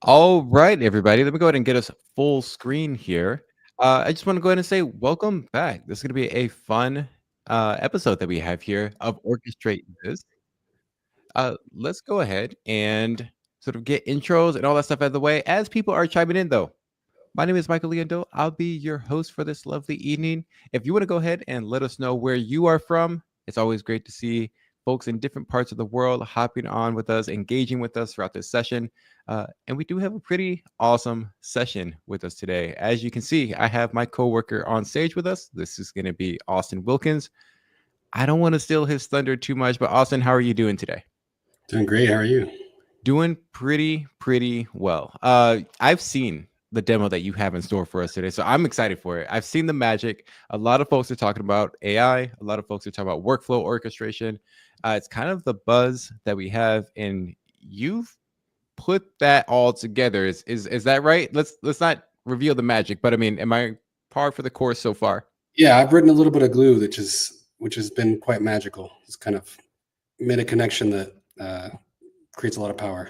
All right, everybody, let me go ahead and get us full screen here. I just want to go ahead and say welcome back. This is going to be a fun episode that we have here of Orchestrate This. Let's go ahead and sort of get intros and all that stuff out of the way as people are chiming in, though. My name is Michael Leondo. I'll be your host for this lovely evening. If you want to go ahead and let us know where you are from, it's always great to see folks in different parts of the world hopping on with us, engaging with us throughout this session. And we do have a pretty awesome session with us today. As you can see, I have my coworker on stage with us. This is going to be Austin Wilkins. I don't want to steal his thunder too much, but Austin, how are you doing today? Doing great. How are you? Doing pretty well. I've seen the demo that you have in store for us today, so I'm excited for it. I've seen the magic. A lot of folks are talking about AI. A lot of folks are talking about workflow orchestration. It's kind of the buzz that we have, and you've put that all together. Is that right? Let's not reveal the magic, but I mean, am I par for the course so far? Yeah, I've written a little bit of glue, which has been quite magical. It's kind of made a connection that creates a lot of power.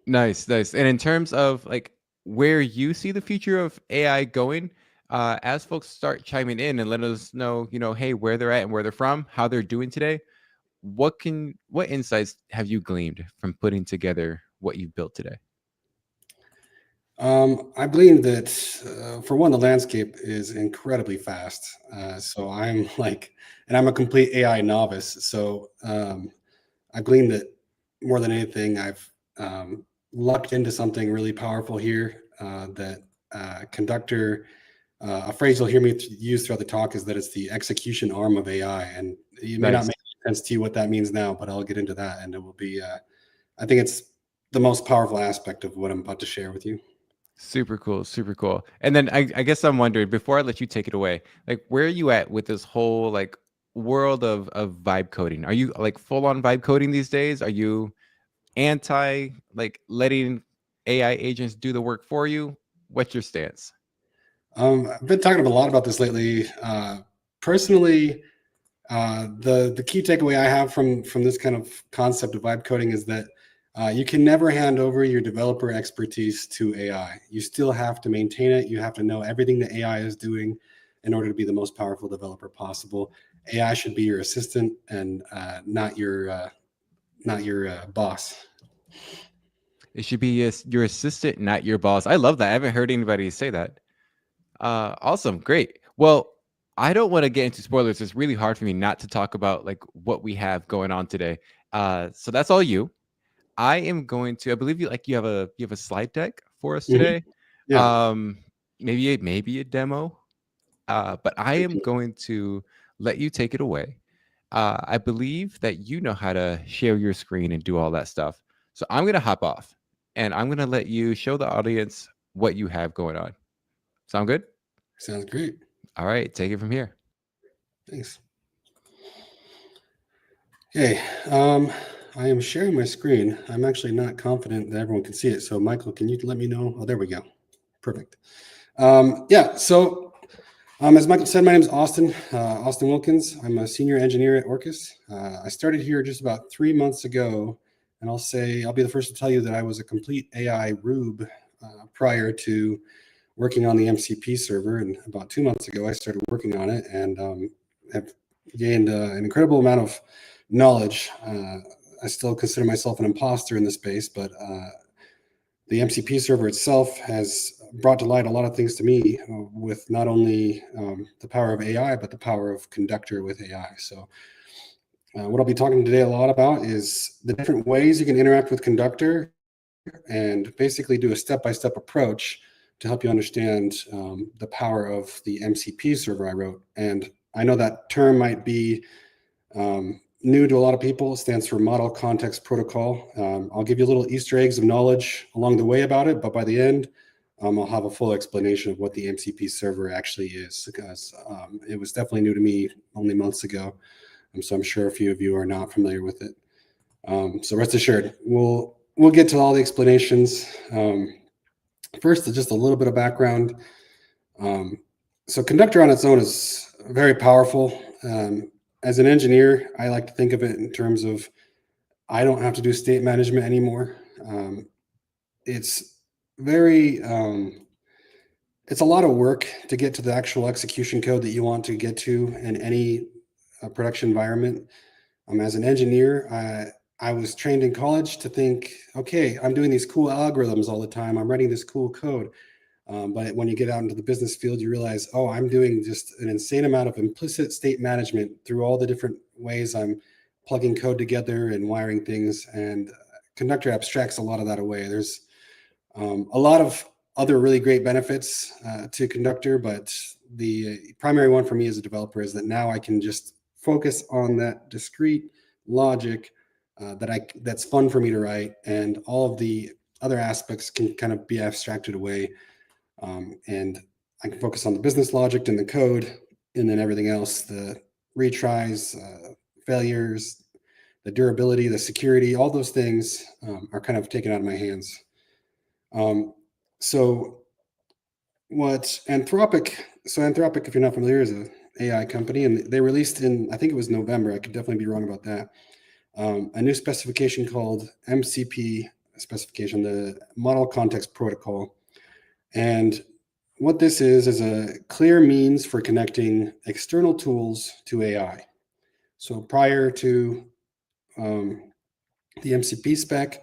Nice. And in terms of like where you see the future of AI going, as folks start chiming in and letting us know, hey, where they're at and where they're from, how they're doing today, what insights have you gleaned from putting together what you've built today? I believe that for one, the landscape is incredibly fast. So I'm a complete AI novice. So I gleaned that more than anything, I've lucked into something really powerful here. That Conductor, a phrase you'll hear me use throughout the talk is that it's the execution arm of AI, and it may not make sense to you what that means now, but I'll get into that, and it will be. I think it's the most powerful aspect of what I'm about to share with you. Super cool. And then I guess I'm wondering, before I let you take it away, like where are you at with this whole like world of vibe coding? Are you like full on vibe coding these days? Are you anti like letting AI agents do the work for you? What's your stance? I've been talking a lot about this lately. Personally, the key takeaway I have from this kind of concept of vibe coding is that you can never hand over your developer expertise to AI. You still have to maintain it. You have to know everything that AI is doing in order to be the most powerful developer possible. AI should be your assistant and not your boss. It should be your assistant, not your boss. I love that. I haven't heard anybody say that. Awesome. Great. Well, I don't want to get into spoilers. It's really hard for me not to talk about like what we have going on today. So that's all you. I am going to, I believe you have a slide deck for us today. Mm-hmm. Yeah. Maybe a demo. But I am going to let you take it away. I believe that you know how to share your screen and do all that stuff. So I'm going to hop off and I'm going to let you show the audience what you have going on. Sound good? Sounds great. All right, take it from here. Thanks. Hey, I am sharing my screen. I'm actually not confident that everyone can see it. So Michael, can you let me know? Oh, there we go. Perfect. Yeah, so as Michael said, my name is Austin Wilkins. I'm a senior engineer at Orkes. I started here just about 3 months ago, and I'll be the first to tell you that I was a complete AI rube prior to working on the MCP server. And about 2 months ago, I started working on it and have gained an incredible amount of knowledge. I still consider myself an imposter in the space, but the MCP server itself has brought to light a lot of things to me with not only the power of AI, but the power of Conductor with AI. So what I'll be talking today a lot about is the different ways you can interact with Conductor and basically do a step-by-step approach to help you understand the power of the MCP server I wrote. And I know that term might be new to a lot of people. It stands for Model Context Protocol. I'll give you little Easter eggs of knowledge along the way about it, but by the end, I'll have a full explanation of what the MCP server actually is, because it was definitely new to me only months ago. So I'm sure a few of you are not familiar with it. So rest assured, we'll get to all the explanations. First, just a little bit of background. So Conductor on its own is very powerful. As an engineer, I like to think of it in terms of I don't have to do state management anymore. It's very, it's a lot of work to get to the actual execution code that you want to get to in any production environment. As an engineer, I was trained in college to think, okay, I'm doing these cool algorithms all the time. I'm writing this cool code. But when you get out into the business field, you realize, oh, I'm doing just an insane amount of implicit state management through all the different ways I'm plugging code together and wiring things. And Conductor abstracts a lot of that away. There's a lot of other really great benefits to Conductor, but the primary one for me as a developer is that now I can just focus on that discrete logic that's fun for me to write, and all of the other aspects can kind of be abstracted away. And I can focus on the business logic and the code, and then everything else, the retries, failures, the durability, the security, all those things are kind of taken out of my hands. So Anthropic, if you're not familiar, is an AI company, and they released in, I think it was November, I could definitely be wrong about that, a new specification called MCP specification, the Model Context Protocol. And what this is a clear means for connecting external tools to AI. So prior to the MCP spec,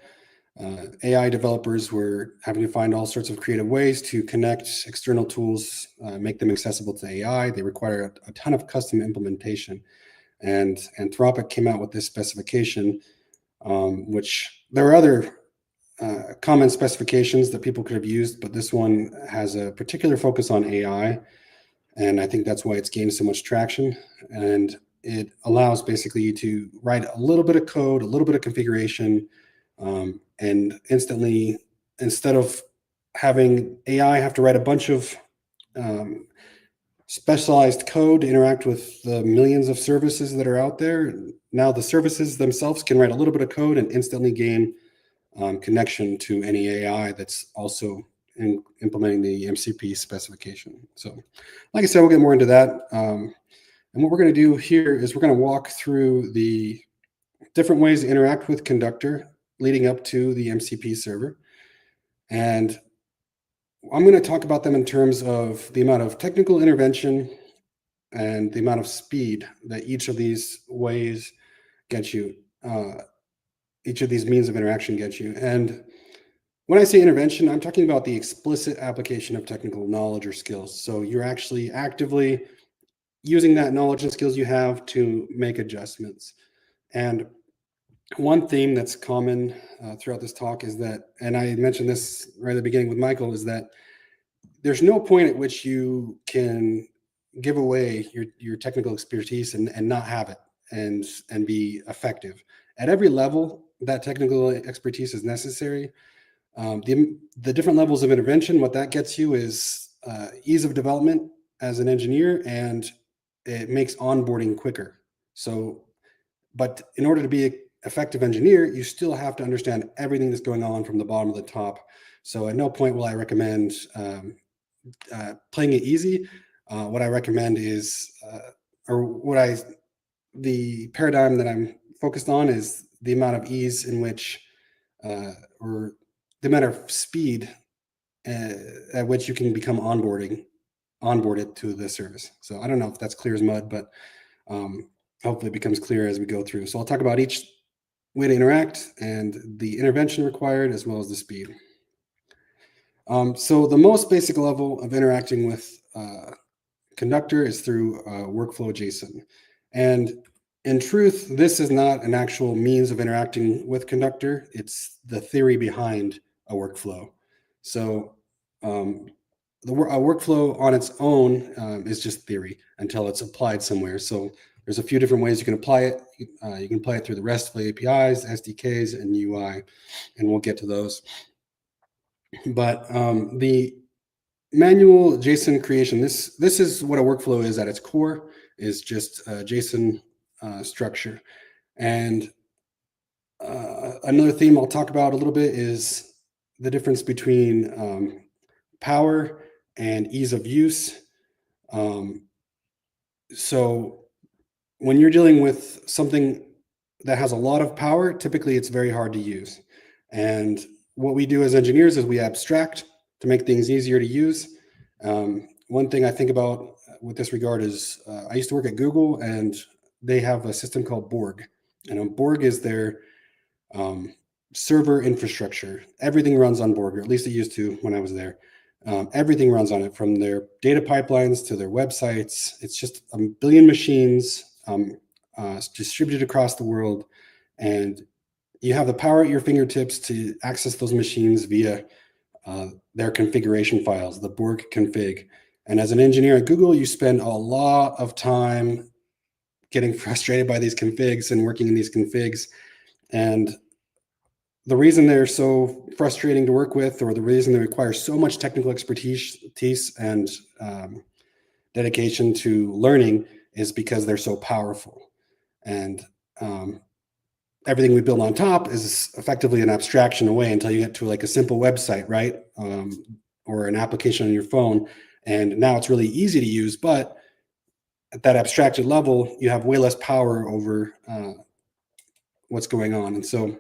AI developers were having to find all sorts of creative ways to connect external tools, make them accessible to AI. They require a ton of custom implementation. And Anthropic came out with this specification, which there are other common specifications that people could have used, but this one has a particular focus on AI. And I think that's why it's gained so much traction. And it allows basically you to write a little bit of code, a little bit of configuration, and instantly, instead of having AI have to write a bunch of specialized code to interact with the millions of services that are out there, now the services themselves can write a little bit of code and instantly gain connection to any AI that's also implementing the MCP specification. So like I said, we'll get more into that. And what we're going to do here is we're going to walk through the different ways to interact with Conductor leading up to the MCP server. And I'm going to talk about them in terms of the amount of technical intervention and the amount of speed that each of these ways get you, each of these means of interaction gets you. And when I say intervention, I'm talking about the explicit application of technical knowledge or skills. So you're actually actively using that knowledge and skills you have to make adjustments. And one theme that's common throughout this talk is that, and I mentioned this right at the beginning with Michael, is that there's no point at which you can give away your technical expertise and not have it and be effective. At every level, that technical expertise is necessary. The different levels of intervention, what that gets you is ease of development as an engineer, and it makes onboarding quicker. So, but in order to be an effective engineer, you still have to understand everything that's going on from the bottom to the top. So at no point will I recommend playing it easy. What I recommend is, the paradigm that I'm focused on is the amount of ease in which, or the amount of speed at which you can become onboarded to the service. So I don't know if that's clear as mud, but hopefully it becomes clear as we go through. So I'll talk about each way to interact and the intervention required as well as the speed. So the most basic level of interacting with Conductor is through workflow JSON. And in truth, this is not an actual means of interacting with Conductor. It's the theory behind a workflow. So a workflow on its own is just theory until it's applied somewhere. So there's a few different ways you can apply it. You can apply it through the RESTful APIs, SDKs, and UI, and we'll get to those. But the manual JSON creation, this is what a workflow is at its core, is just a JSON structure. And another theme I'll talk about a little bit is the difference between power and ease of use. So when you're dealing with something that has a lot of power, typically it's very hard to use. And what we do as engineers is we abstract to make things easier to use. One thing I think about with this regard is I used to work at Google, and they have a system called Borg. And Borg is their server infrastructure. Everything runs on Borg, or at least it used to when I was there. Everything runs on it, from their data pipelines to their websites. It's just a billion machines distributed across the world, and you have the power at your fingertips to access those machines via their configuration files, the Borg config. And as an engineer at Google, you spend a lot of time getting frustrated by these configs and working in these configs. And the reason they're so frustrating to work with, or the reason they require so much technical expertise and dedication to learning, is because they're so powerful. And everything we build on top is effectively an abstraction away until you get to like a simple website, right? Or an application on your phone. And now it's really easy to use, but at that abstracted level, you have way less power over what's going on. And so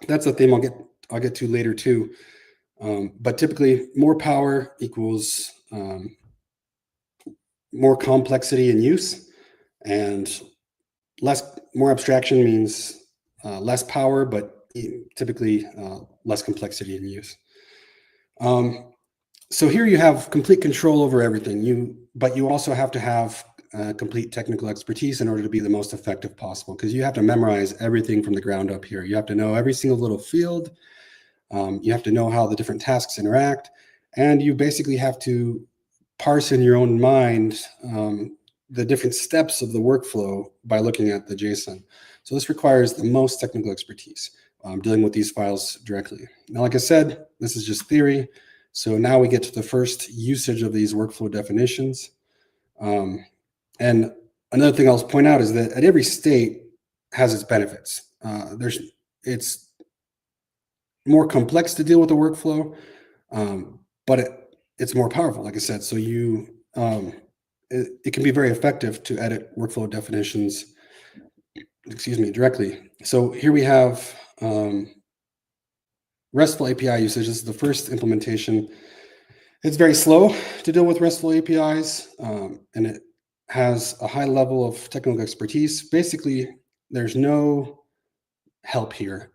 that's a theme I'll get to later too. But typically, more power equals more complexity in use, and more abstraction means less power, but typically less complexity in use. So here you have complete control over everything. But you also have to have complete technical expertise in order to be the most effective possible, because you have to memorize everything from the ground up here. You have to know every single little field. You have to know how the different tasks interact, and you basically have to parse in your own mind the different steps of the workflow by looking at the JSON. So this requires the most technical expertise, dealing with these files directly. Now, like I said, this is just theory. So now we get to the first usage of these workflow definitions. And another thing I'll point out is that at every state has its benefits. It's more complex to deal with the workflow, but it's more powerful, like I said. So it can be very effective to edit workflow definitions, directly. So here we have RESTful API usage. This is the first implementation. It's very slow to deal with RESTful APIs, and it has a high level of technical expertise. Basically, there's no help here.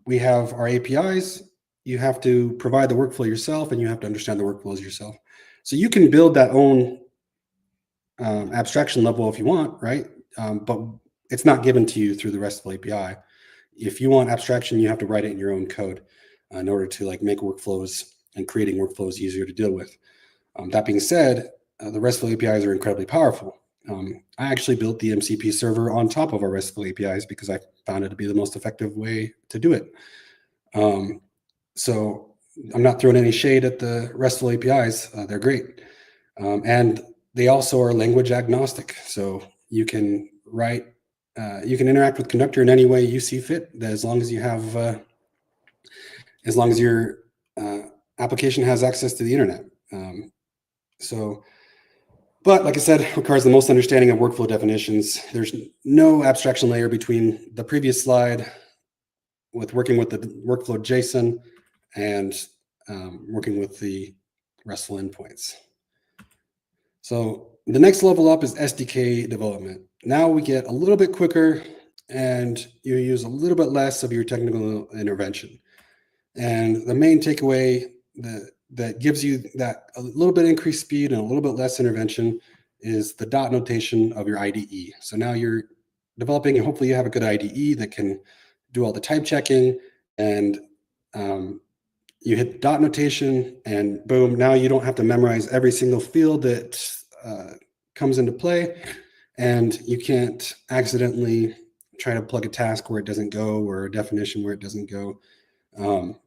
We have our APIs. You have to provide the workflow yourself, and you have to understand the workflows yourself. So you can build that own abstraction level if you want, right? But it's not given to you through the RESTful API. If you want abstraction, you have to write it in your own code in order to make workflows and creating workflows easier to deal with. That being said, the RESTful APIs are incredibly powerful. I actually built the MCP server on top of our RESTful APIs because I found it to be the most effective way to do it. So I'm not throwing any shade at the RESTful APIs. They're great. And they also are language agnostic. So you can interact with Conductor in any way you see fit, as long as you have, as long as your application has access to the internet. But like I said, it requires the most understanding of workflow definitions. There's no abstraction layer between the previous slide with working with the workflow JSON and working with the RESTful endpoints. So the next level up is SDK development. Now we get a little bit quicker, and you use a little bit less of your technical intervention. And the main takeaway that gives you that a little bit increased speed and a little bit less intervention is the dot notation of your IDE. So now you're developing, and hopefully you have a good IDE that can do all the type checking, and you hit dot notation, and boom, now you don't have to memorize every single field that comes into play, and you can't accidentally try to plug a task where it doesn't go, or a definition where it doesn't go,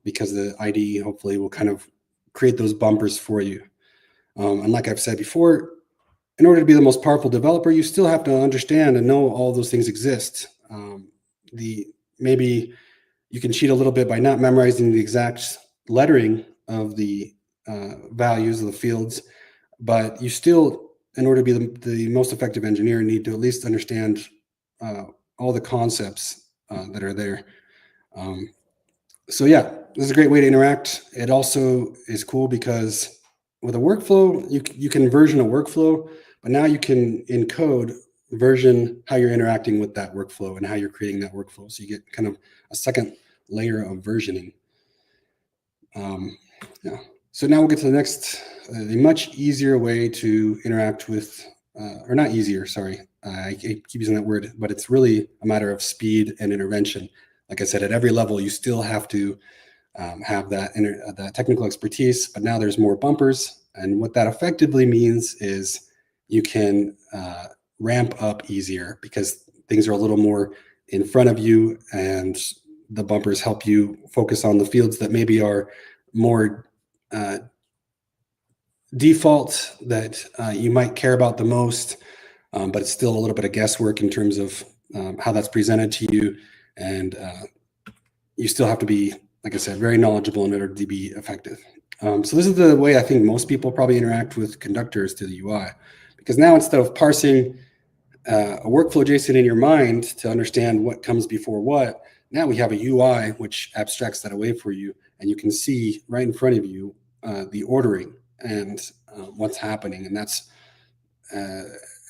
because the IDE hopefully will kind of create those bumpers for you. And like I've said before, in order to be the most powerful developer, you still have to understand and know all those things exist. Maybe you can cheat a little bit by not memorizing the exact lettering of the values of the fields, but you still, in order to be the most effective engineer, need to at least understand all the concepts that are there. So yeah, this is a great way to interact. It also is cool because with a workflow, you can version a workflow, but now you can, in code, version how you're interacting with that workflow and how you're creating that workflow. So you get kind of a second layer of versioning. Yeah. So now we'll get to the next, a much easier way to interact with, or not easier, sorry. I keep using that word, but it's really a matter of speed and intervention. Like I said, at every level, you still have to have that technical expertise, but now there's more bumpers. And what that effectively means is you can ramp up easier because things are a little more in front of you, and the bumpers help you focus on the fields that maybe are more default, that you might care about the most, but it's still a little bit of guesswork in terms of how that's presented to you. And you still have to be, like I said, very knowledgeable in order to be effective. So this is the way I think most people probably interact with conductors to the UI, because now instead of parsing a workflow JSON in your mind to understand what comes before what, now we have a UI which abstracts that away for you, and you can see right in front of you the ordering and what's happening. And that's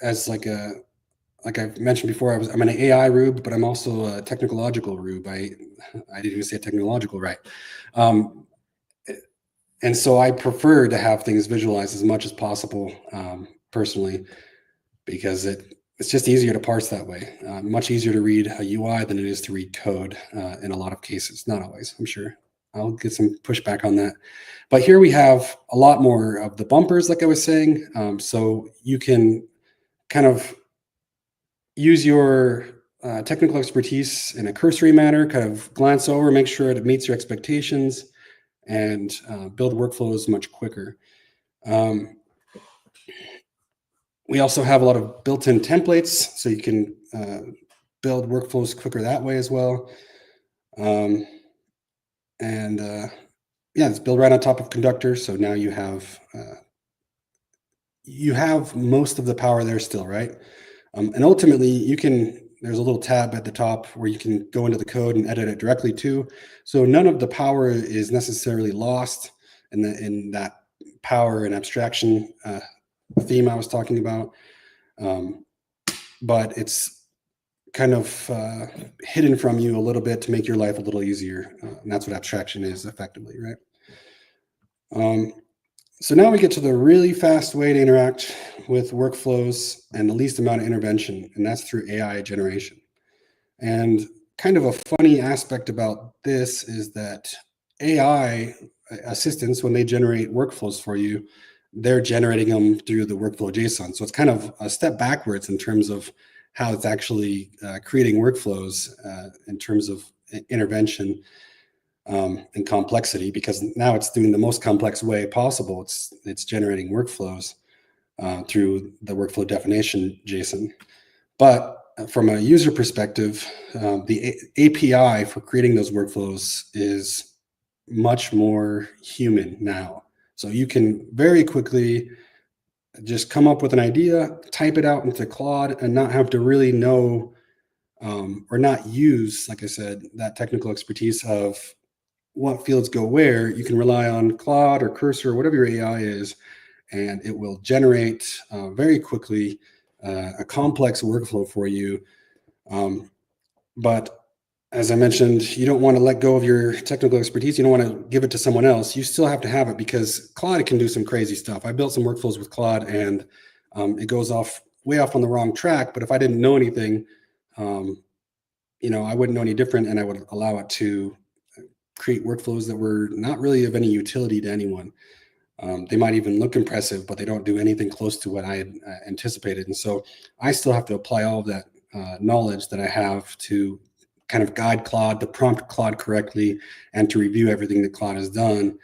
as like I've mentioned before, I'm an AI rube, but I'm also a technological rube. I didn't even say technological right. And so I prefer to have things visualized as much as possible, personally, because it's just easier to parse that way. Much easier to read a UI than it is to read code in a lot of cases. Not always, I'm sure. I'll get some pushback on that. But here we have a lot more of the bumpers, like I was saying. So you can kind of use your technical expertise in a cursory manner, kind of glance over, make sure it meets your expectations, and build workflows much quicker. We also have a lot of built-in templates, so you can build workflows quicker that way as well. Yeah, it's built right on top of Conductor, so now you have most of the power there still, right? And ultimately, there's a little tab at the top where you can go into the code and edit it directly too. So none of the power is necessarily lost in that power and abstraction theme I was talking about. But it's kind of hidden from you a little bit to make your life a little easier. And that's what abstraction is effectively, right? So now we get to the really fast way to interact with workflows and the least amount of intervention, and that's through AI generation. And kind of a funny aspect about this is that AI assistants, when they generate workflows for you, they're generating them through the workflow JSON. So it's kind of a step backwards in terms of how it's actually creating workflows in terms of intervention and complexity, because now it's doing the most complex way possible. It's generating workflows through the workflow definition JSON. But from a user perspective, the API for creating those workflows is much more human now. So you can very quickly just come up with an idea, type it out into Claude, and not have to really know or not use, like I said, that technical expertise of what fields go where. You can rely on Claude or Cursor or whatever your AI is, and it will generate very quickly a complex workflow for you. But as I mentioned, you don't want to let go of your technical expertise. You don't want to give it to someone else. You still have to have it because Claude can do some crazy stuff. I built some workflows with Claude, and it goes way off on the wrong track. But if I didn't know anything, I wouldn't know any different, and I would allow it to create workflows that were not really of any utility to anyone. They might even look impressive, but they don't do anything close to what I had anticipated. And so I still have to apply all of that knowledge that I have to kind of guide Claude, to prompt Claude correctly, and to review everything that Claude has done.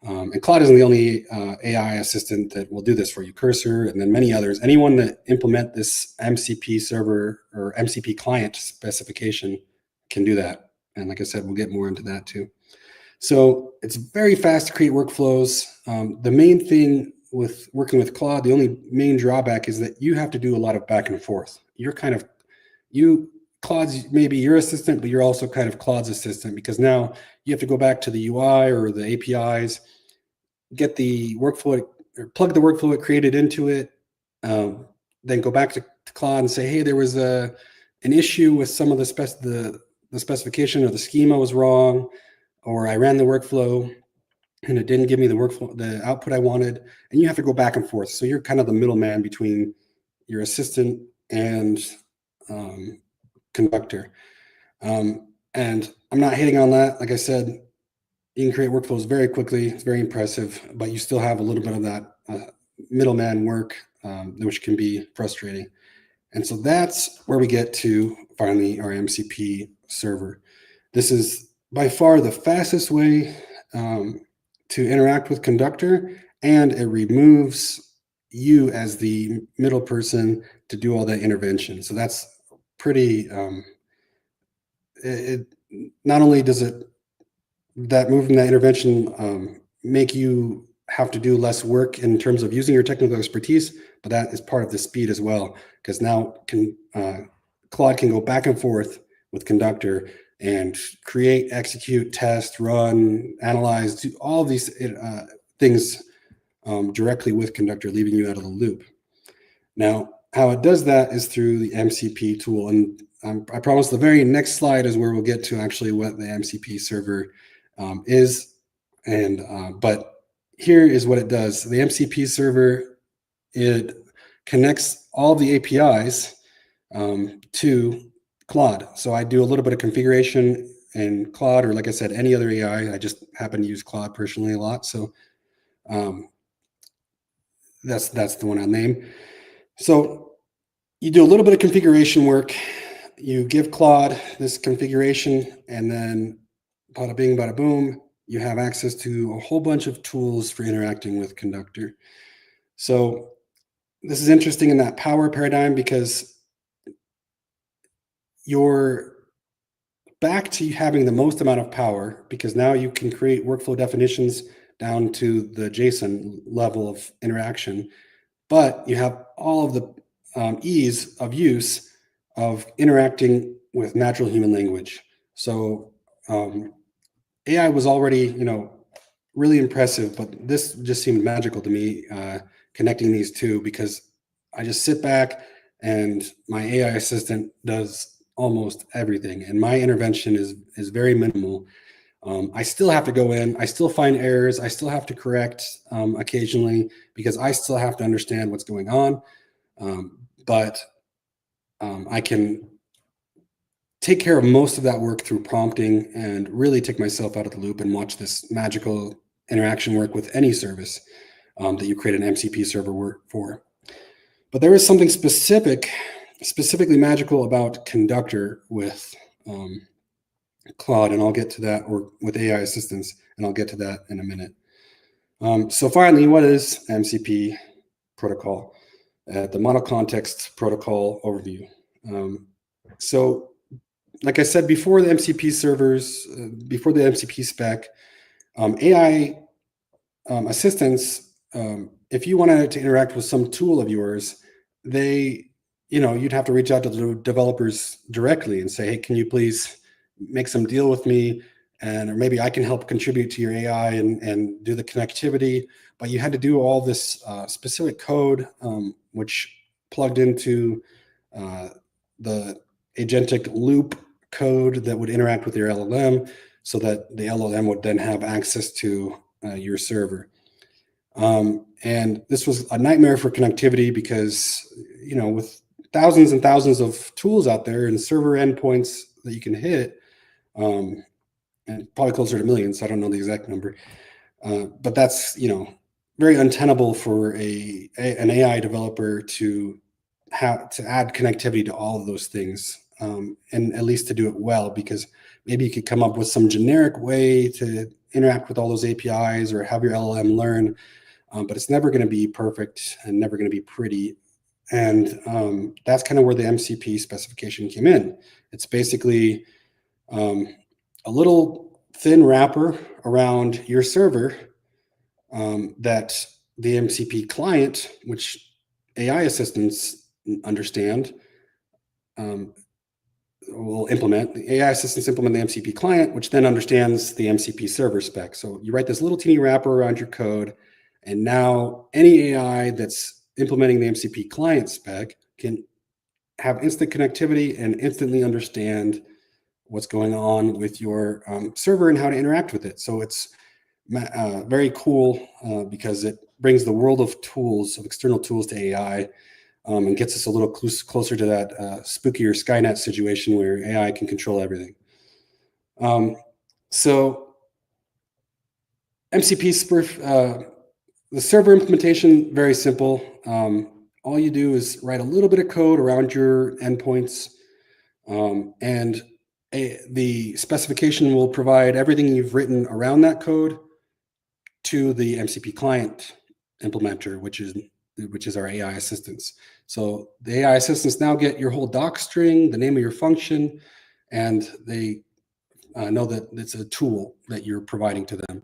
And Claude isn't the only AI assistant that will do this for you. Cursor, and then many others. Anyone that implement this MCP server or MCP client specification can do that. And like I said, we'll get more into that too. So it's very fast to create workflows. The main thing with working with Claude, the only main drawback is that you have to do a lot of back and forth. Claude's maybe your assistant, but you're also kind of Claude's assistant, because now you have to go back to the UI or the APIs, get the workflow, or plug the workflow it created into it, then go back to Claude and say, hey, there was an issue with some of the specification, or the schema was wrong, or I ran the workflow and it didn't give me the output I wanted. And you have to go back and forth. So you're kind of the middleman between your assistant and Conductor. And I'm not hating on that. Like I said, you can create workflows very quickly. It's very impressive, but you still have a little bit of that middleman work, which can be frustrating. And so that's where we get to finally our MCP server. This is by far the fastest way to interact with Conductor, and it removes you as the middle person to do all that intervention. So that's pretty, not only does that moving that intervention make you have to do less work in terms of using your technical expertise, but that is part of the speed as well, because now Claude can go back and forth with Conductor and create, execute, test, run, analyze, do all these things directly with Conductor, leaving you out of the loop. Now, how it does that is through the MCP tool. And I promise the very next slide is where we'll get to actually what the MCP server is. But here is what it does. The MCP server, it connects all the APIs to Claude. So I do a little bit of configuration in Claude, or like I said, any other AI. I just happen to use Claude personally a lot. So that's the one I'll name. So you do a little bit of configuration work. You give Claude this configuration, and then bada bing, bada boom, you have access to a whole bunch of tools for interacting with Conductor. So this is interesting in that power paradigm, because you're back to having the most amount of power, because now you can create workflow definitions down to the JSON level of interaction, but you have all of the ease of use of interacting with natural human language. So AI was already, really impressive, but this just seemed magical to me, connecting these two, because I just sit back and my AI assistant does almost everything, and my intervention is very minimal. I still have to go in, I still find errors, I still have to correct occasionally, because I still have to understand what's going on. But I can take care of most of that work through prompting, and really take myself out of the loop and watch this magical interaction work with any service that you create an MCP server work for. But there is something specifically magical about Conductor with Claude, and I'll get to that, or with AI assistants, and I'll get to that in a minute. So finally, what is MCP protocol? The monocontext protocol overview. So like I said, before the MCP servers, before the MCP spec, AI assistants, if you wanted to interact with some tool of yours, you'd have to reach out to the developers directly and say, hey, can you please make some deal with me? Or maybe I can help contribute to your AI and do the connectivity. But you had to do all this specific code, which plugged into the agentic loop code that would interact with your LLM so that the LLM would then have access to your server. And this was a nightmare for connectivity because, with thousands and thousands of tools out there and server endpoints that you can hit, and probably closer to millions, I don't know the exact number, but that's, very untenable for an AI developer to add connectivity to all of those things, and at least to do it well, because maybe you could come up with some generic way to interact with all those APIs or have your LLM learn, but it's never going to be perfect and never going to be pretty. And that's kind of where the MCP specification came in. It's basically a little thin wrapper around your server that the MCP client, which AI assistants understand, will implement. The AI assistants implement the MCP client, which then understands the MCP server spec. So you write this little teeny wrapper around your code, and now any AI that's implementing the MCP client spec can have instant connectivity and instantly understand what's going on with your server and how to interact with it. So it's very cool because it brings the world of tools, of external tools, to AI, and gets us a little closer to that spookier Skynet situation where AI can control everything. So MCP the server implementation, very simple. All you do is write a little bit of code around your endpoints, and the specification will provide everything you've written around that code to the MCP client implementer, which is our AI assistants. So the AI assistants now get your whole doc string, the name of your function, and they know that it's a tool that you're providing to them.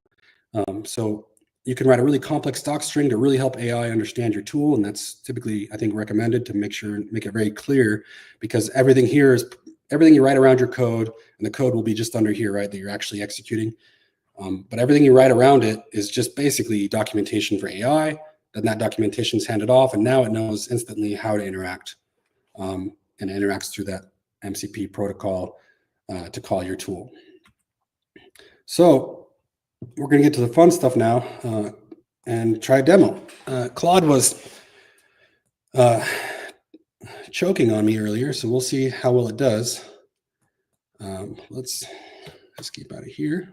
So you can write a really complex doc string to really help AI understand your tool, and that's typically, I think, recommended to make it very clear, because everything you write around your code, and the code will be just under here, right, that you're actually executing. But everything you write around it is just basically documentation for AI. Then that documentation is handed off, and now it knows instantly how to interact, and it interacts through that MCP protocol to call your tool. So we're going to get to the fun stuff now and try a demo. Claude was choking on me earlier, so we'll see how well it does. Let's escape out of here.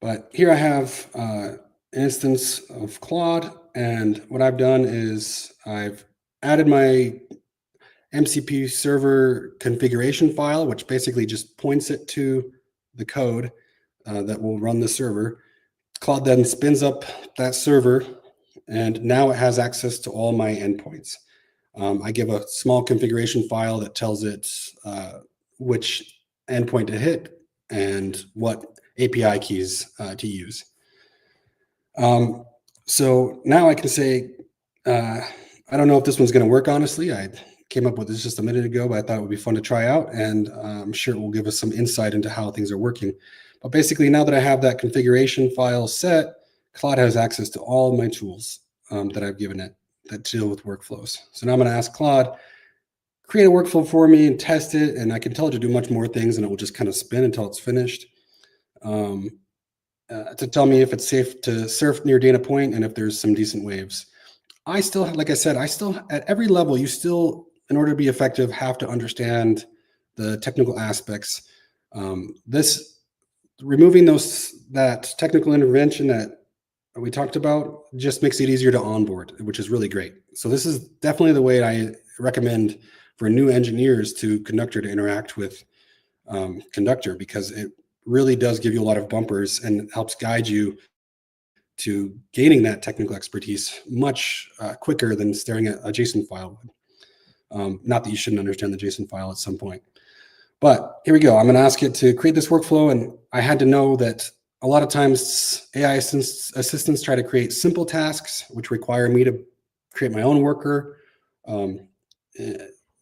But here I have an instance of Claude, and what I've done is I've added my MCP server configuration file, which basically just points it to the code that will run the server. Claude then spins up that server, and now it has access to all my endpoints. I give a small configuration file that tells it which endpoint to hit and what API keys to use. So now I can say, I don't know if this one's going to work, honestly. I came up with this just a minute ago, but I thought it would be fun to try out, and I'm sure it will give us some insight into how things are working. But basically, now that I have that configuration file set, Claude has access to all my tools that I've given it that deal with workflows. So now I'm going to ask Claude, create a workflow for me and test it, and I can tell it to do much more things, and it will just kind of spin until it's finished. To tell me if it's safe to surf near data point and if there's some decent waves. I still, like I said, at every level, you still, in order to be effective, have to understand the technical aspects. Removing that technical intervention that we talked about just makes it easier to onboard, which is really great. So this is definitely the way I recommend for new engineers to Conductor to interact with Conductor, because it really does give you a lot of bumpers and helps guide you to gaining that technical expertise much quicker than staring at a JSON file would. Not that you shouldn't understand the JSON file at some point. But here we go. I'm going to ask it to create this workflow, and I had to know that a lot of times AI assistants try to create simple tasks, which require me to create my own worker,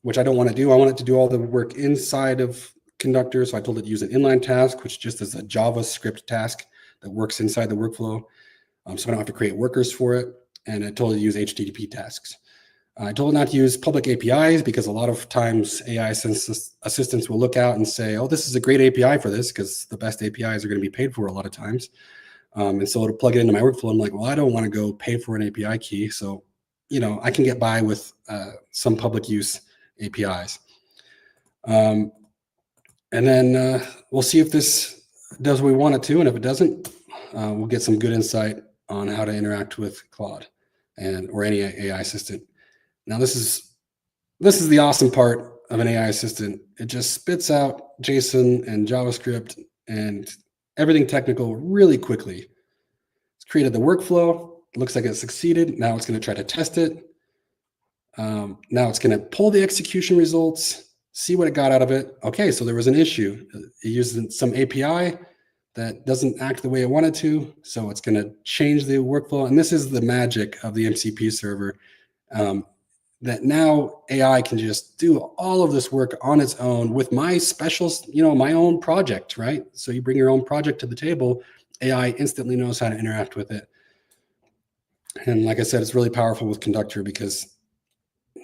which I don't want to do. I want it to do all the work inside of Conductor. So I told it to use an inline task, which just is a JavaScript task that works inside the workflow. So I don't have to create workers for it. And I told it to use HTTP tasks. I told it not to use public APIs because a lot of times AI assistants will look out and say, oh, this is a great API for this, because the best APIs are going to be paid for a lot of times. And so it'll plug it into my workflow. I'm like, well, I don't want to go pay for an API key. So, I can get by with some public use APIs. And then we'll see if this does what we want it to. And if it doesn't, we'll get some good insight on how to interact with Claude or any AI assistant. Now, this is the awesome part of an AI assistant. It just spits out JSON and JavaScript and everything technical really quickly. It's created the workflow. It looks like it succeeded. Now it's going to try to test it. Now it's going to pull the execution results, see what it got out of it. Okay, so there was an issue. It used some API that doesn't act the way it wanted to, so it's going to change the workflow. And this is the magic of the MCP server. That now AI can just do all of this work on its own with my special, my own project, right? So you bring your own project to the table, AI instantly knows how to interact with it. And like I said, it's really powerful with Conductor because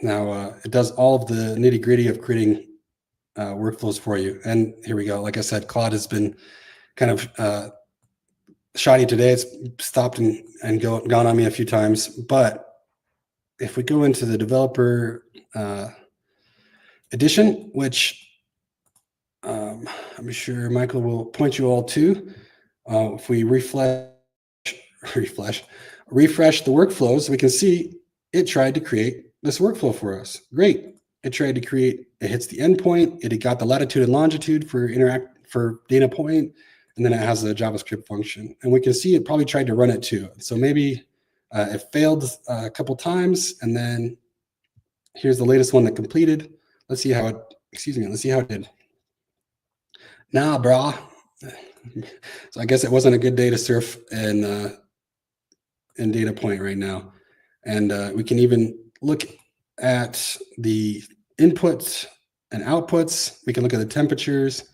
now it does all of the nitty gritty of creating workflows for you. And here we go. Like I said, Claude has been kind of shoddy today. It's stopped and gone on me a few times, but if we go into the developer edition, which I'm sure Michael will point you all to, if we refresh the workflows, we can see it tried to create this workflow for us. Great. It tried to create, it hits the endpoint, it got the latitude and longitude for data point, and then it has a JavaScript function. And we can see it probably tried to run it too. So maybe it failed a couple times, and then here's the latest one that completed. Let's see how it did. Nah, brah. So I guess it wasn't a good day to surf in data point right now. And we can even look at the inputs and outputs. We can look at the temperatures.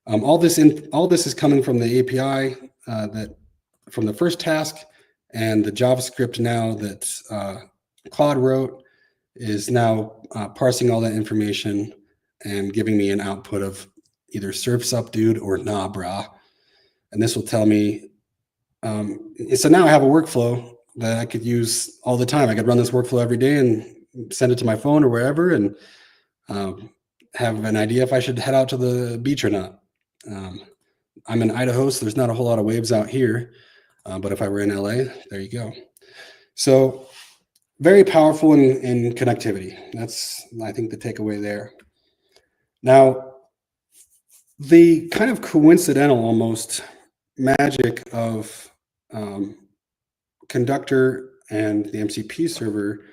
All this is coming from the API from the first task. And the JavaScript now that Claude wrote is now parsing all that information and giving me an output of either surf's up, dude, or nah, brah. And this will tell me. So now I have a workflow that I could use all the time. I could run this workflow every day and send it to my phone or wherever, and have an idea if I should head out to the beach or not. I'm in Idaho, so there's not a whole lot of waves out here. But if I were in LA, there you go. So very powerful in connectivity. That's, I think, the takeaway there. Now, the kind of coincidental almost magic of Conductor and the MCP server,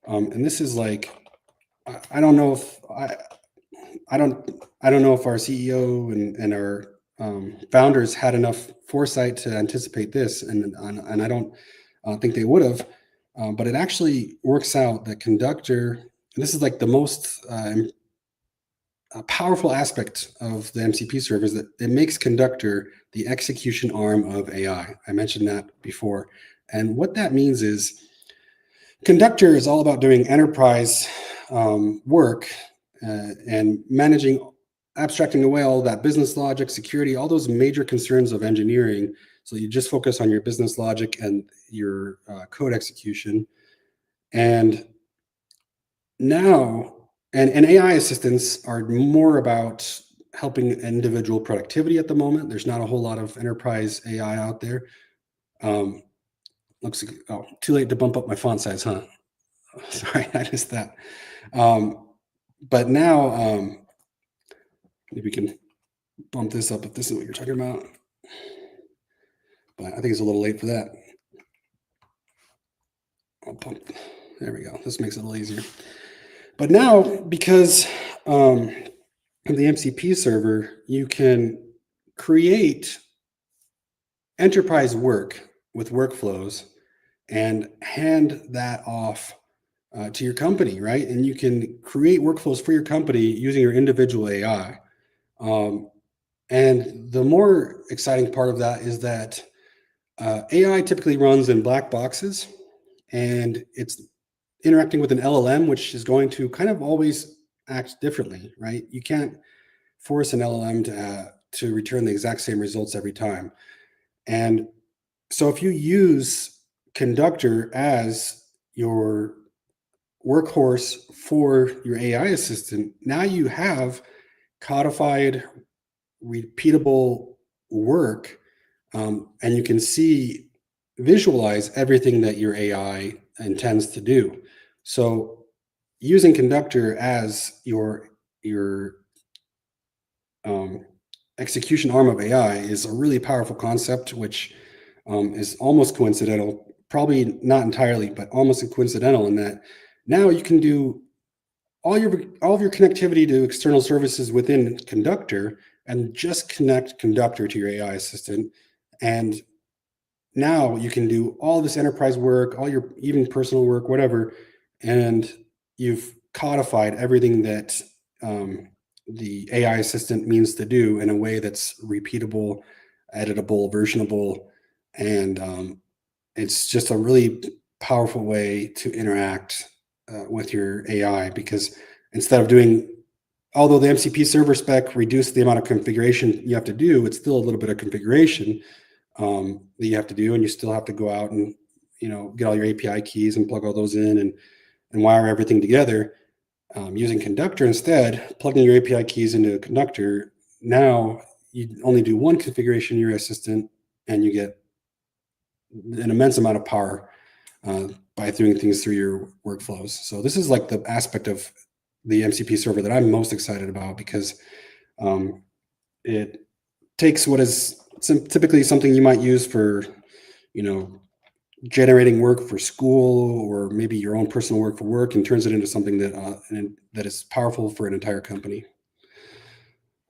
and this is like, I don't know if I don't know if our CEO and our founders had enough foresight to anticipate this, and I don't think they would have, but it actually works out that Conductor, and this is like the most powerful aspect of the MCP server, is that it makes Conductor the execution arm of AI. I mentioned that before, and what that means is Conductor is all about doing enterprise work and abstracting away all that business logic, security, all those major concerns of engineering. So you just focus on your business logic and your code execution. And now, and AI assistants are more about helping individual productivity at the moment. There's not a whole lot of enterprise AI out there. Looks like, oh, too late to bump up my font size, huh? Sorry, I missed that. But now, maybe we can bump this up if this is what you're talking about. But I think it's a little late for that. There we go. This makes it a little easier. But now, because of the MCP server, you can create enterprise work with workflows and hand that off to your company, right? And you can create workflows for your company using your individual AI. And the more exciting part of that is that AI typically runs in black boxes, and it's interacting with an LLM, which is going to kind of always act differently, right? You can't force an LLM to return the exact same results every time. And so if you use Conductor as your workhorse for your AI assistant, now you have codified, repeatable work, and you can visualize everything that your AI intends to do. So using Conductor as your execution arm of AI is a really powerful concept, which is almost coincidental, probably not entirely, but almost coincidental in that now you can do all of your connectivity to external services within Conductor and just connect Conductor to your AI assistant. And now you can do all this enterprise work, all your even personal work, whatever, and you've codified everything that the AI assistant means to do in a way that's repeatable, editable, versionable, and it's just a really powerful way to interact with your AI, because instead of although the MCP server spec reduced the amount of configuration you have to do, it's still a little bit of configuration that you have to do, and you still have to go out and get all your API keys and plug all those in and wire everything together. Using Conductor instead, plugging your API keys into Conductor, now you only do one configuration in your assistant, and you get an immense amount of power by doing things through your workflows. So this is like the aspect of the MCP server that I'm most excited about, because it takes what is typically something you might use for, generating work for school or maybe your own personal work for work, and turns it into something that is powerful for an entire company.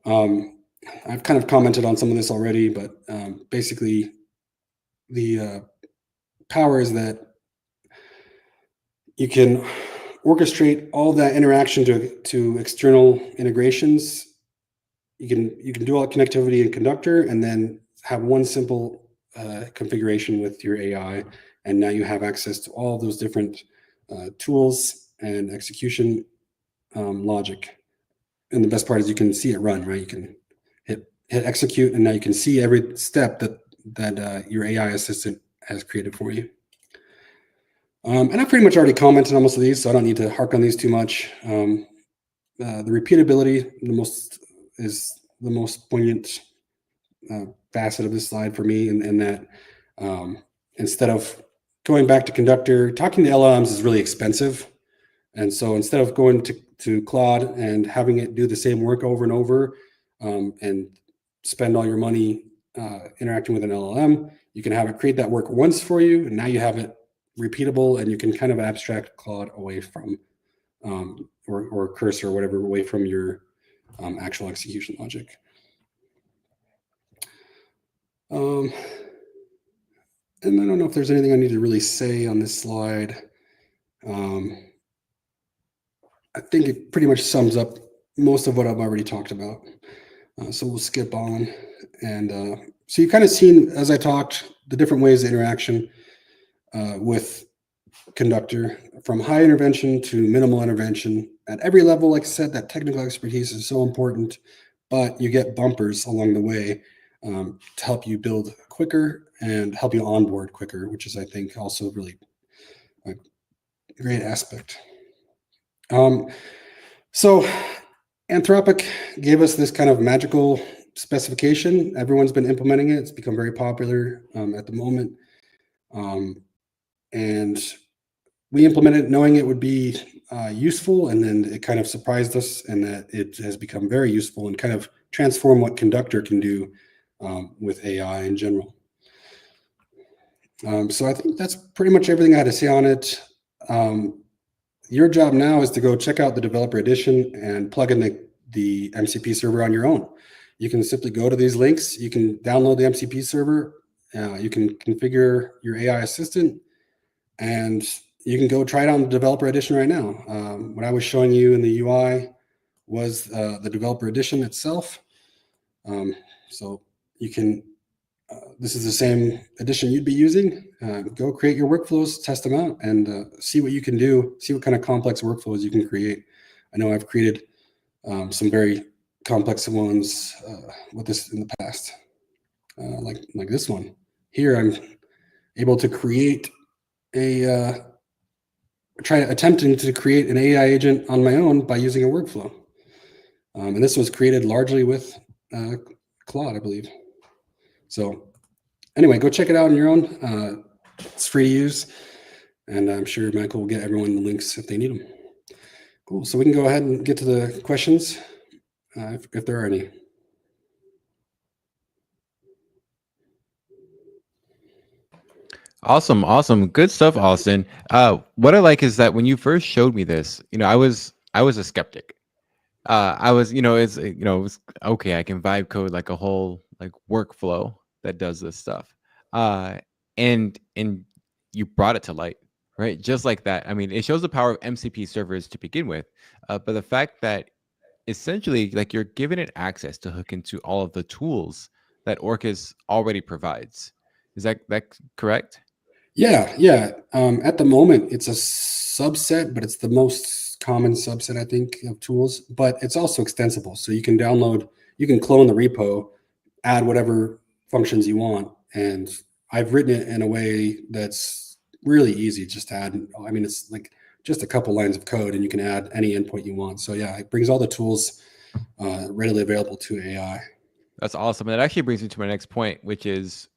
I've kind of commented on some of this already, but basically the power is that you can orchestrate all that interaction to external integrations. You can do all the connectivity in Conductor, and then have one simple configuration with your AI, and now you have access to all those different tools and execution logic. And the best part is you can see it run, right? You can hit execute, and now you can see every step that your AI assistant has created for you. And I pretty much already commented on most of these, so I don't need to hark on these too much. The repeatability is the most poignant facet of this slide for me, in that instead of going back to Conductor, talking to LLMs is really expensive. And so instead of going to Claude and having it do the same work over and over, and spend all your money interacting with an LLM, you can have it create that work once for you, and now you have it repeatable, and you can kind of abstract Claude away from, or Cursor or whatever, away from your actual execution logic. And I don't know if there's anything I need to really say on this slide. I think it pretty much sums up most of what I've already talked about. So we'll skip on. And so you've kind of seen, as I talked, the different ways of interaction with Conductor, from high intervention to minimal intervention. At every level, like I said, that technical expertise is so important, but you get bumpers along the way to help you build quicker and help you onboard quicker, which is, I think, also really a great aspect. So Anthropic gave us this kind of magical specification. Everyone's been implementing it. It's become very popular at the moment. And we implemented it knowing it would be useful, and then it kind of surprised us in that it has become very useful and kind of transform what Conductor can do with AI in general. So I think that's pretty much everything I had to say on it. Your job now is to go check out the developer edition and plug in the MCP server on your own. You can simply go to these links. You can download the MCP server. You can configure your AI assistant, and you can go try it on the developer edition right now. What I was showing you in the UI was the developer edition itself. So you can this is the same edition you'd be using, go create your workflows, test them out, and see what you can do, see what kind of complex workflows you can create. I know I've created some very complex ones with this in the past, like this one. Here I'm able to create attempting to create an AI agent on my own by using a workflow. And this was created largely with Claude, I believe. So anyway, go check it out on your own. It's free to use, and I'm sure Michael will get everyone the links if they need them. Cool. So we can go ahead and get to the questions, if there are any. Awesome. Good stuff, Austin. What I like is that when you first showed me this, I was a skeptic. I was, it was okay. I can vibe code like a whole like workflow that does this stuff. And you brought it to light, right? Just like that. I mean, it shows the power of MCP servers to begin with, but the fact that essentially like you're giving it access to hook into all of the tools that Orkes already provides. Is that correct? Yeah. At the moment, it's a subset, but it's the most common subset, I think, of tools. But it's also extensible, so you can clone the repo, add whatever functions you want, and I've written it in a way that's really easy just to add. I mean, it's like just a couple lines of code, and you can add any endpoint you want. So yeah, it brings all the tools readily available to AI. That's awesome. And that actually brings me to my next point, which is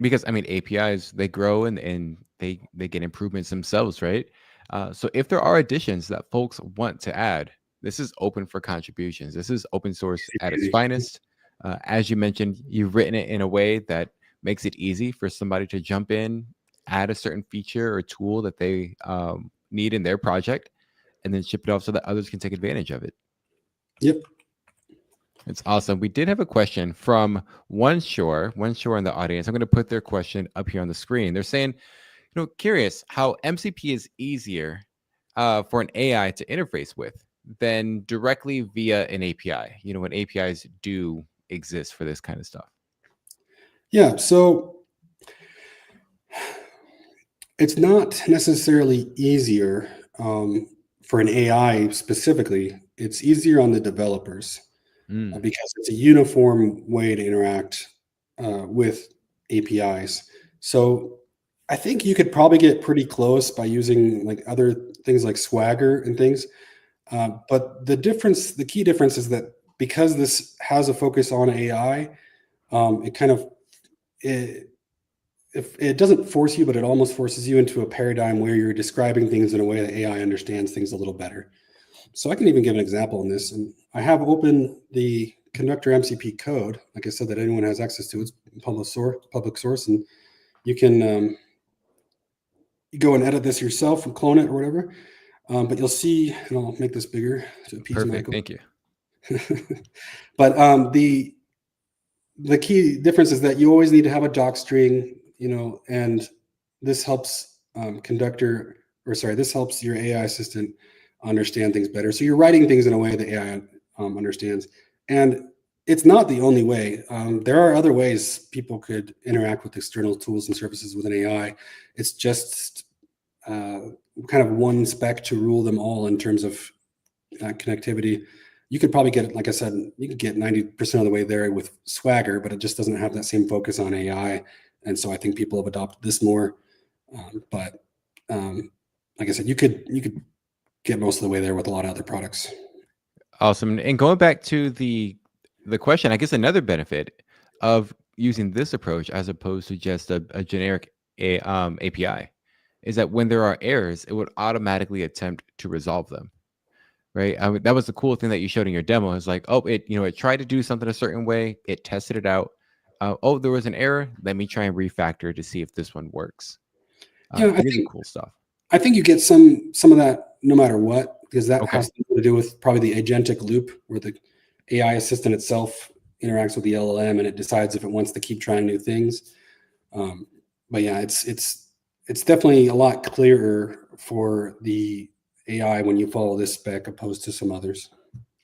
because I mean APIs, they grow and they get improvements themselves, right? So if there are additions that folks want to add, this is open for contributions. This is open source at its finest. As you mentioned, you've written it in a way that makes it easy for somebody to jump in, add a certain feature or tool that they need in their project, and then ship it off so that others can take advantage of it. Yep. It's awesome. We did have a question from One Shore in the audience. I'm going to put their question up here on the screen. They're saying, curious how MCP is easier for an AI to interface with than directly via an API, when APIs do exist for this kind of stuff. Yeah, so it's not necessarily easier for an AI specifically. It's easier on the developers because it's a uniform way to interact with APIs. So I think you could probably get pretty close by using like other things like Swagger and things. But the key difference is that because this has a focus on AI, if it doesn't force you, but it almost forces you into a paradigm where you're describing things in a way that AI understands things a little better. So I can even give an example on this. And I have open the Conductor MCP code, like I said, that anyone has access to. It's public source, and you can you go and edit this yourself and clone it or whatever. But you'll see, and I'll make this bigger to appease Perfect. Michael. Thank you. But the key difference is that you always need to have a doc string, and this helps this helps your AI assistant understand things better. So you're writing things in a way that AI understands. And it's not the only way. There are other ways people could interact with external tools and services with an AI. It's just kind of one spec to rule them all in terms of connectivity. You could probably get, like I said, you could get 90% of the way there with Swagger, but it just doesn't have that same focus on AI. And so I think people have adopted this more. But like I said, you could get most of the way there with a lot of other products. Awesome. And going back to the question, I guess another benefit of using this approach as opposed to just a generic API is that when there are errors, it would automatically attempt to resolve them. Right. I mean, that was the cool thing that you showed in your demo. It's like, it tried to do something a certain way. It tested it out. There was an error. Let me try and refactor to see if this one works. Really cool stuff. I think you get some of that no matter what, because that has to do with probably the agentic loop where the AI assistant itself interacts with the LLM and it decides if it wants to keep trying new things. But yeah, it's definitely a lot clearer for the AI when you follow this spec opposed to some others.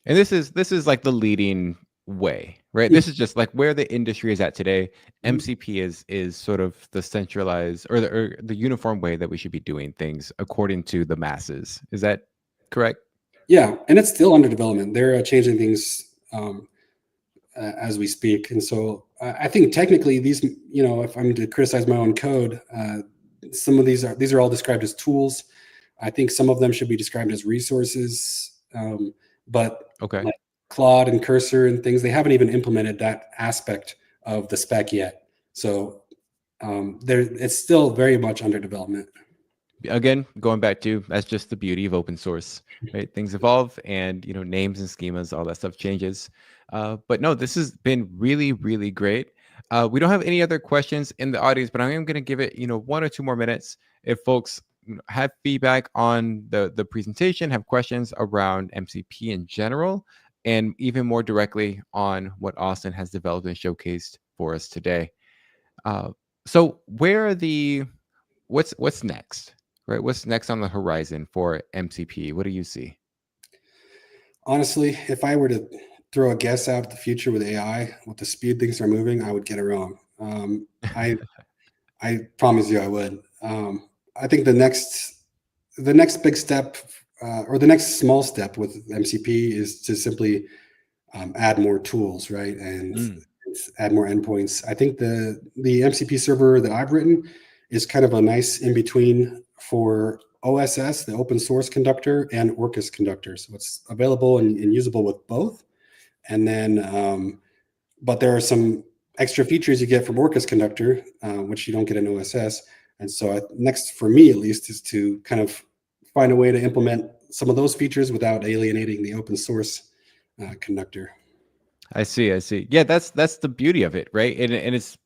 And this is like the leading way, right? Yeah. This is just like where the industry is at today. MCP is sort of the centralized or the uniform way that we should be doing things according to the masses. Is that correct? Yeah, and it's still under development. They're changing things as we speak, and so I think technically these, if I'm to criticize my own code, some of these are all described as tools. I think some of them should be described as resources, but Okay. like Claude and Cursor and things, they haven't even implemented that aspect of the spec yet. So it's still very much under development. Again, going back to that's just the beauty of open source, right? Things evolve, and names and schemas, all that stuff changes. But no, this has been really, really great. We don't have any other questions in the audience, but I am going to give it 1 or 2 more minutes. If folks have feedback on the presentation, have questions around MCP in general, and even more directly on what Austin has developed and showcased for us today. So where are what's next? Right? What's next on the horizon for MCP? What do you see? Honestly, if I were to throw a guess out at the future with AI, with the speed things are moving, I would get it wrong. I I promise you I would. I think the next big step, or the next small step with MCP, is to simply add more tools, right? And Mm, add more endpoints. I think the MCP server that I've written is kind of a nice in between for OSS, the open source conductor, and Orkes Conductor. So it's available and usable with both. And then, but there are some extra features you get from Orkes Conductor, which you don't get in OSS. And so next, for me at least, is to kind of find a way to implement some of those features without alienating the open source conductor. I see. I see. Yeah, that's the beauty of it, right? And it's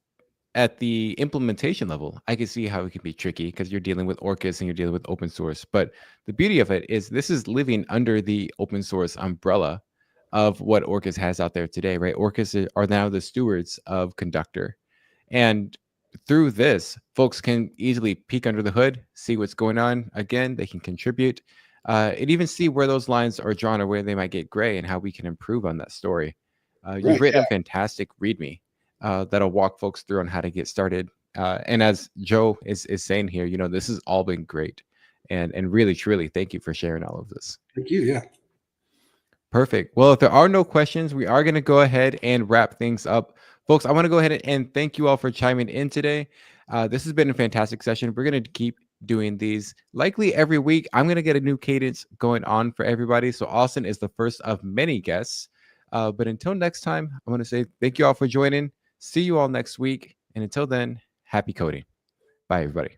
at the implementation level. I can see how it can be tricky because you're dealing with Orcus and you're dealing with open source. But the beauty of it is this is living under the open source umbrella of what Orcus has out there today, right? Orcus are now the stewards of Conductor. And through this, folks can easily peek under the hood, see what's going on. Again, they can contribute, and even see where those lines are drawn or where they might get gray and how we can improve on that story. You've Right. written a fantastic README that'll walk folks through on how to get started. And as Joe is saying here, this has all been great. And really, truly, thank you for sharing all of this. Thank you. Yeah. Perfect. Well, if there are no questions, we are going to go ahead and wrap things up. Folks, I want to go ahead and thank you all for chiming in today. This has been a fantastic session. We're going to keep doing these likely every week. I'm going to get a new cadence going on for everybody. So Austin is the first of many guests. But until next time, I want to say thank you all for joining. See you all next week. And until then, happy coding. Bye, everybody.